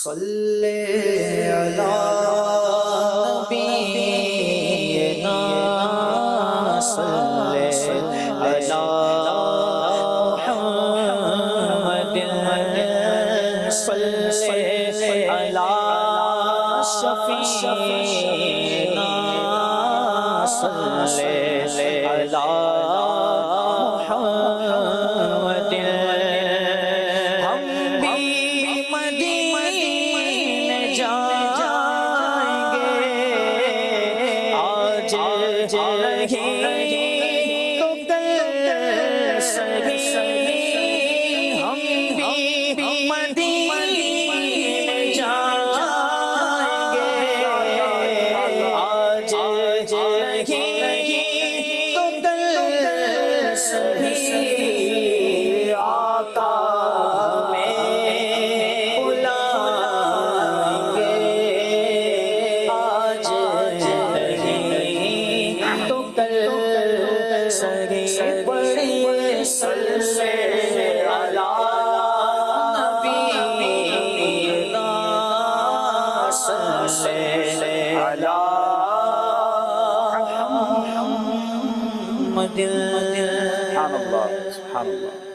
صلی علی نبینا صلی علی محمد صلی علی شفیعنا صلی علی محمد سبحان اللہ سبحان اللہ.